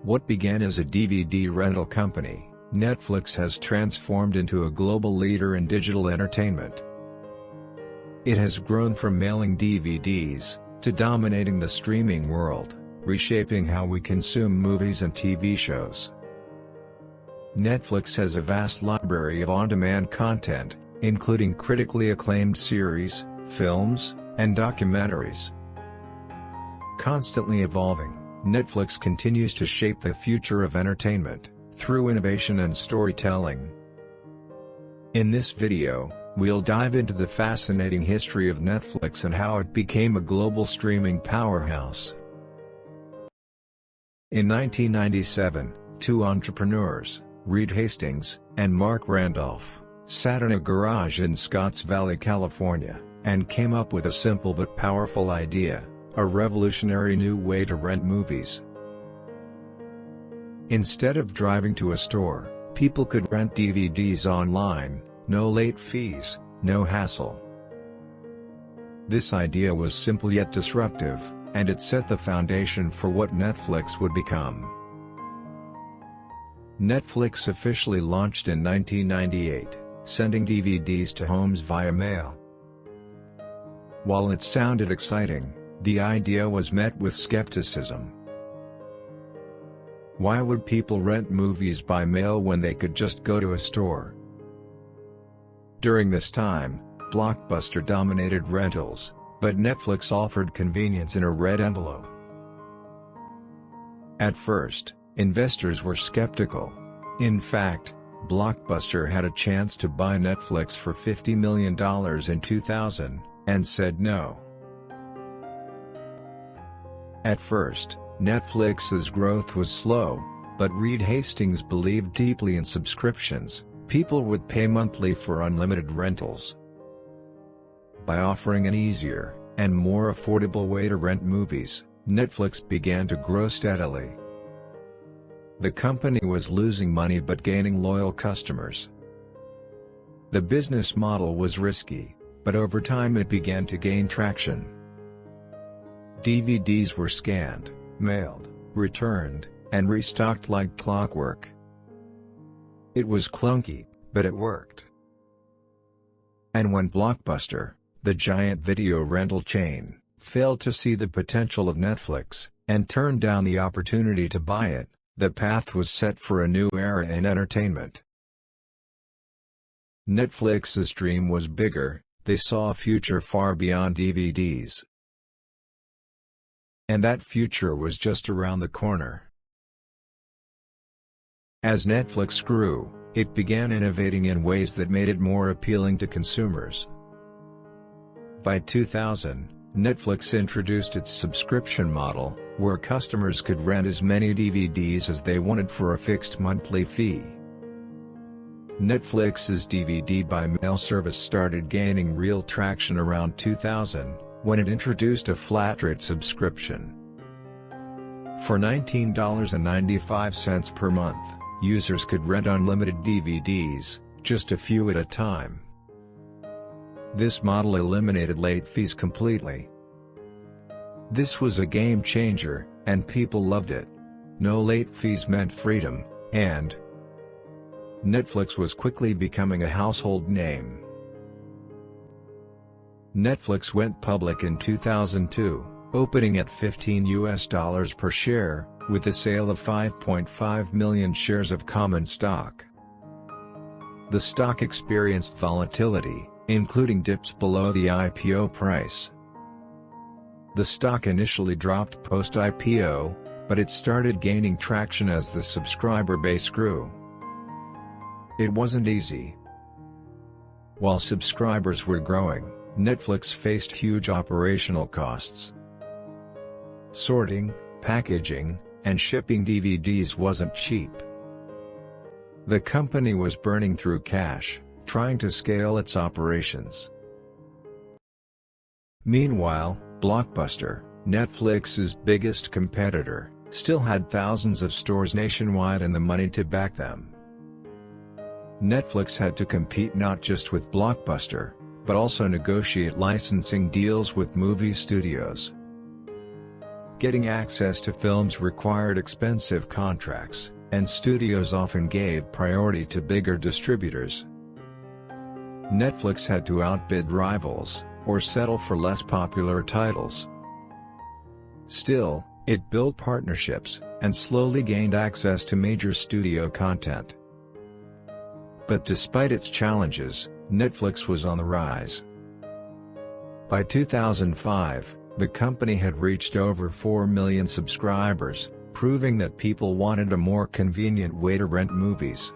What began as a DVD rental company, Netflix has transformed into a global leader in digital entertainment. It has grown from mailing DVDs, to dominating the streaming world, reshaping how we consume movies and TV shows. Netflix has a vast library of on-demand content, including critically acclaimed series, films, and documentaries. Constantly evolving, Netflix continues to shape the future of entertainment, through innovation and storytelling. In this video, we'll dive into the fascinating history of Netflix and how it became a global streaming powerhouse. In 1997, two entrepreneurs, Reed Hastings and Mark Randolph, sat in a garage in Scotts Valley, California, and came up with a simple but powerful idea: a revolutionary new way to rent movies. Instead of driving to a store, people could rent DVDs online, no late fees, no hassle. This idea was simple yet disruptive, and it set the foundation for what Netflix would become. Netflix officially launched in 1998, sending DVDs to homes via mail. While it sounded exciting, the idea was met with skepticism. Why would people rent movies by mail when they could just go to a store? During this time, Blockbuster dominated rentals, but Netflix offered convenience in a red envelope. At first, investors were skeptical. In fact, Blockbuster had a chance to buy Netflix for $50 million in 2000, and said no. At first, Netflix's growth was slow, but Reed Hastings believed deeply in subscriptions. People would pay monthly for unlimited rentals. By offering an easier, and more affordable way to rent movies, Netflix began to grow steadily. The company was losing money but gaining loyal customers. The business model was risky, but over time it began to gain traction. DVDs were scanned, mailed, returned, and restocked like clockwork. It was clunky, but it worked. And when Blockbuster, the giant video rental chain, failed to see the potential of Netflix, and turned down the opportunity to buy it, the path was set for a new era in entertainment. Netflix's dream was bigger. They saw a future far beyond DVDs. And that future was just around the corner. As Netflix grew, it began innovating in ways that made it more appealing to consumers. By 2000, Netflix introduced its subscription model, where customers could rent as many DVDs as they wanted for a fixed monthly fee. Netflix's DVD by mail service started gaining real traction around 2000, when it introduced a flat-rate subscription. For $19.95 per month, users could rent unlimited DVDs, just a few at a time. This model eliminated late fees completely. This was a game changer, and people loved it. No late fees meant freedom, and Netflix was quickly becoming a household name. Netflix went public in 2002, opening at $15 per share, with the sale of 5.5 million shares of common stock. The stock experienced volatility, including dips below the IPO price. The stock initially dropped post-IPO, but it started gaining traction as the subscriber base grew. It wasn't easy. While subscribers were growing, Netflix faced huge operational costs. Sorting, packaging, and shipping DVDs wasn't cheap. The company was burning through cash, trying to scale its operations. Meanwhile, Blockbuster, Netflix's biggest competitor, still had thousands of stores nationwide and the money to back them. Netflix had to compete not just with Blockbuster, but also negotiate licensing deals with movie studios. Getting access to films required expensive contracts, and studios often gave priority to bigger distributors. Netflix had to outbid rivals, or settle for less popular titles. Still, it built partnerships, and slowly gained access to major studio content. But despite its challenges, Netflix was on the rise. By 2005, the company had reached over 4 million subscribers, proving that people wanted a more convenient way to rent movies.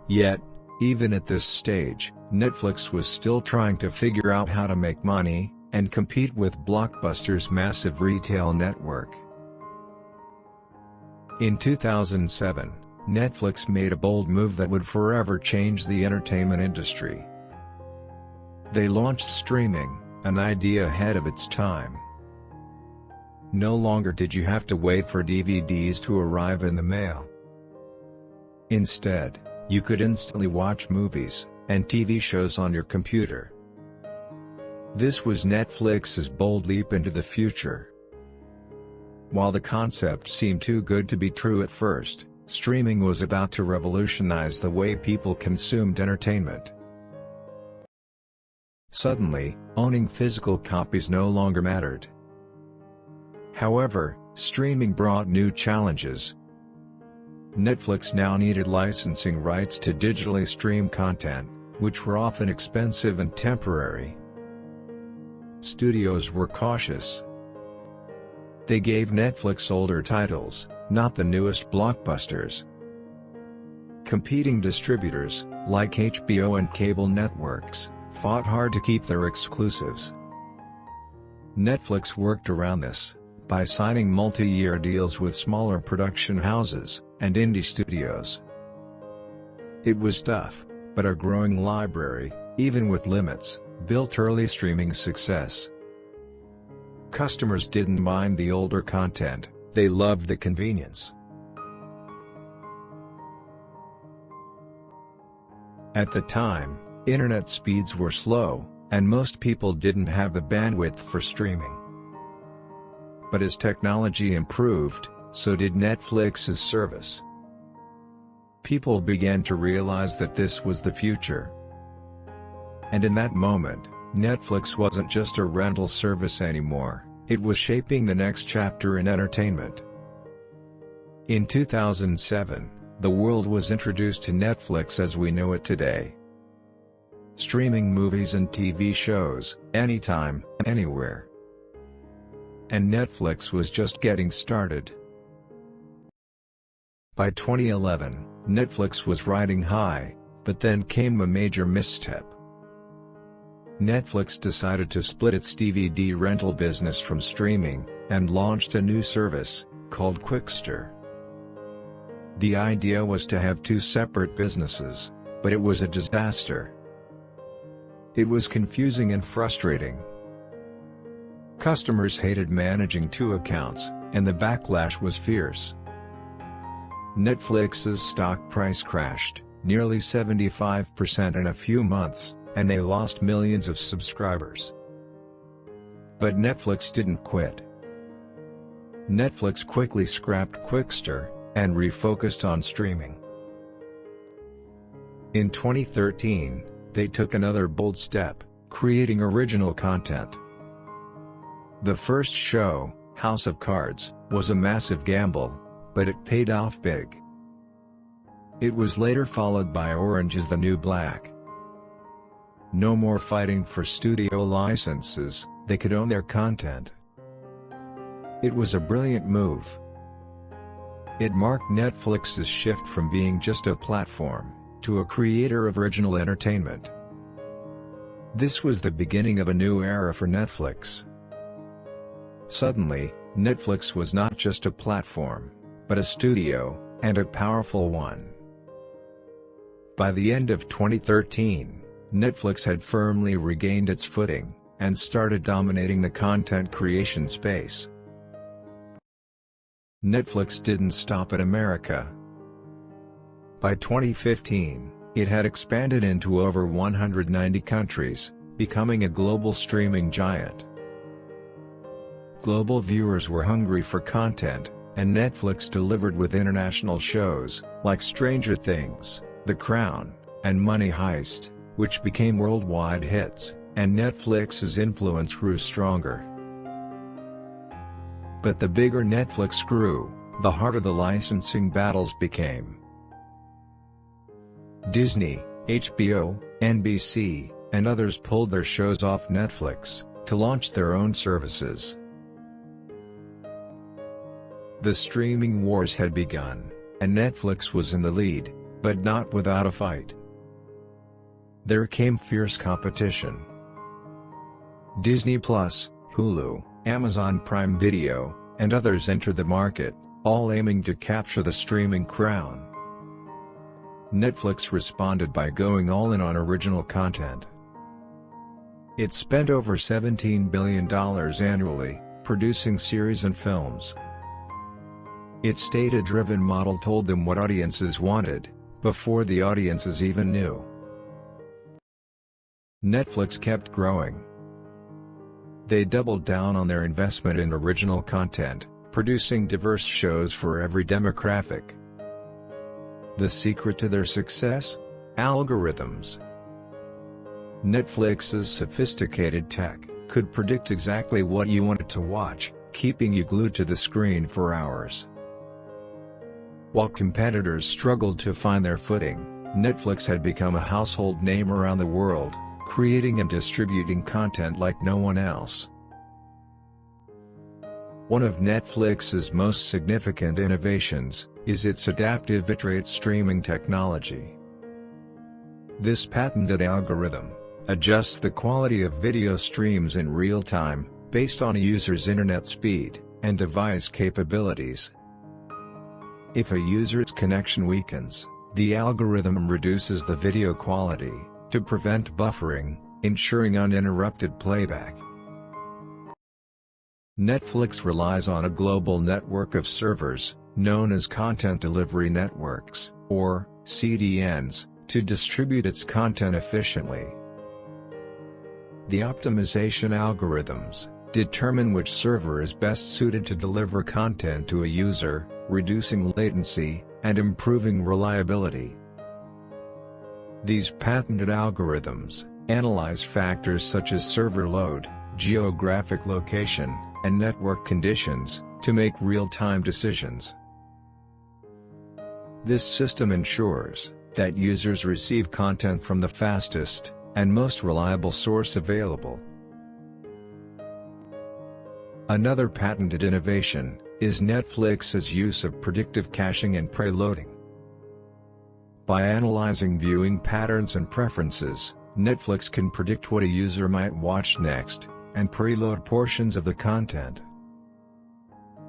Yet, even at this stage, Netflix was still trying to figure out how to make money, and compete with Blockbuster's massive retail network. In 2007, Netflix made a bold move that would forever change the entertainment industry. They launched streaming, an idea ahead of its time. No longer did you have to wait for DVDs to arrive in the mail. Instead, you could instantly watch movies and TV shows on your computer. This was Netflix's bold leap into the future. While the concept seemed too good to be true at first, streaming was about to revolutionize the way people consumed entertainment. Suddenly, owning physical copies no longer mattered. However, streaming brought new challenges. Netflix now needed licensing rights to digitally stream content, which were often expensive and temporary. Studios were cautious. They gave Netflix older titles, not the newest blockbusters. Competing distributors, like HBO and cable networks, fought hard to keep their exclusives. Netflix worked around this by signing multi-year deals with smaller production houses and indie studios. It was tough, but a growing library, even with limits, built early streaming success. Customers didn't mind the older content, they loved the convenience. At the time, internet speeds were slow, and most people didn't have the bandwidth for streaming. But as technology improved, so did Netflix's service. People began to realize that this was the future. And in that moment, Netflix wasn't just a rental service anymore, it was shaping the next chapter in entertainment. In 2007, the world was introduced to Netflix as we know it today. Streaming movies and TV shows, anytime, anywhere. And Netflix was just getting started. By 2011, Netflix was riding high, but then came a major misstep. Netflix decided to split its DVD rental business from streaming, and launched a new service, called Qwikster. The idea was to have two separate businesses, but it was a disaster. It was confusing and frustrating. Customers hated managing two accounts, and the backlash was fierce. Netflix's stock price crashed, nearly 75% in a few months, and they lost millions of subscribers. But Netflix didn't quit. Netflix quickly scrapped Qwikster, and refocused on streaming. In 2013, they took another bold step, creating original content. The first show, House of Cards, was a massive gamble, but it paid off big. It was later followed by Orange is the New Black. No more fighting for studio licenses, they could own their content. It was a brilliant move. It marked Netflix's shift from being just a platform, to a creator of original entertainment. This was the beginning of a new era for Netflix. Suddenly, Netflix was not just a platform, but a studio, and a powerful one. By the end of 2013, Netflix had firmly regained its footing, and started dominating the content creation space. Netflix didn't stop at America. By 2015, it had expanded into over 190 countries, becoming a global streaming giant. Global viewers were hungry for content, and Netflix delivered with international shows like Stranger Things, The Crown, and Money Heist, which became worldwide hits, and Netflix's influence grew stronger. But the bigger Netflix grew, the harder the licensing battles became. Disney, HBO, NBC, and others pulled their shows off Netflix to launch their own services. The streaming wars had begun, and Netflix was in the lead, but not without a fight. There came fierce competition. Disney+, Hulu, Amazon Prime Video, and others entered the market, all aiming to capture the streaming crown. Netflix responded by going all in on original content. It spent over $17 billion annually, producing series and films. Its data-driven model told them what audiences wanted, before the audiences even knew. Netflix kept growing. They doubled down on their investment in original content, producing diverse shows for every demographic. The secret to their success? Algorithms. Netflix's sophisticated tech could predict exactly what you wanted to watch, keeping you glued to the screen for hours. While competitors struggled to find their footing, Netflix had become a household name around the world, creating and distributing content like no one else. One of Netflix's most significant innovations is its adaptive bitrate streaming technology. This patented algorithm adjusts the quality of video streams in real time, based on a user's internet speed and device capabilities. If a user's connection weakens, the algorithm reduces the video quality to prevent buffering, ensuring uninterrupted playback. Netflix relies on a global network of servers, known as Content Delivery Networks, or CDNs, to distribute its content efficiently. The optimization algorithms determine which server is best suited to deliver content to a user, reducing latency and improving reliability. These patented algorithms analyze factors such as server load, geographic location, and network conditions to make real-time decisions. This system ensures that users receive content from the fastest and most reliable source available. Another patented innovation is Netflix's use of predictive caching and preloading. By analyzing viewing patterns and preferences, Netflix can predict what a user might watch next, and preload portions of the content.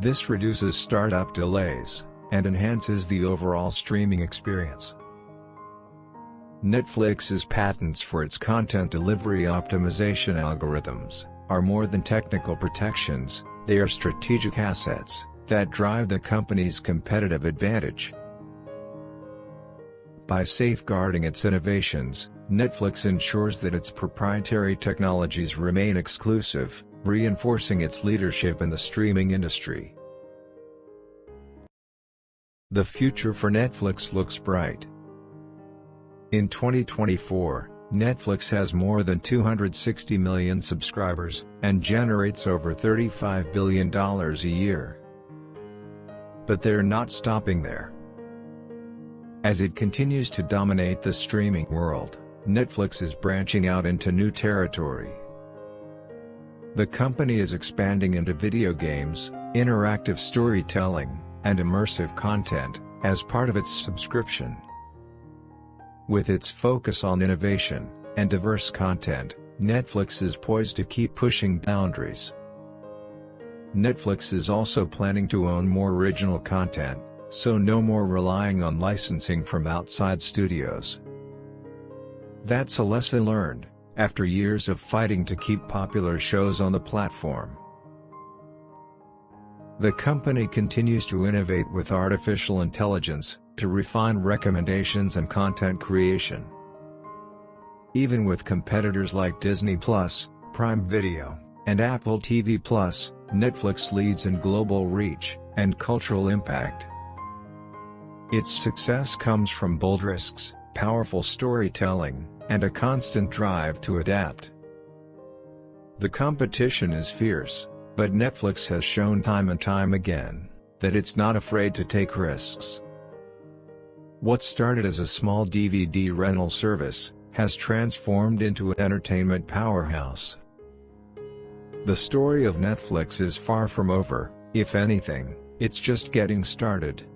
This reduces startup delays and enhances the overall streaming experience. Netflix's patents for its content delivery optimization algorithms are more than technical protections, they are strategic assets that drive the company's competitive advantage. By safeguarding its innovations, Netflix ensures that its proprietary technologies remain exclusive, reinforcing its leadership in the streaming industry. The future for Netflix looks bright. In 2024, Netflix has more than 260 million subscribers and generates over $35 billion a year. But they're not stopping there. As it continues to dominate the streaming world, Netflix is branching out into new territory. The company is expanding into video games, interactive storytelling, and immersive content, as part of its subscription. With its focus on innovation and diverse content, Netflix is poised to keep pushing boundaries. Netflix is also planning to own more original content, so no more relying on licensing from outside studios. That's a lesson learned, after years of fighting to keep popular shows on the platform. The company continues to innovate with artificial intelligence, to refine recommendations and content creation. Even with competitors like Disney+, Prime Video, and Apple TV+, Netflix leads in global reach and cultural impact. Its success comes from bold risks, powerful storytelling, and a constant drive to adapt. The competition is fierce, but Netflix has shown time and time again that it's not afraid to take risks. What started as a small DVD rental service has transformed into an entertainment powerhouse. The story of Netflix is far from over. If anything, it's just getting started.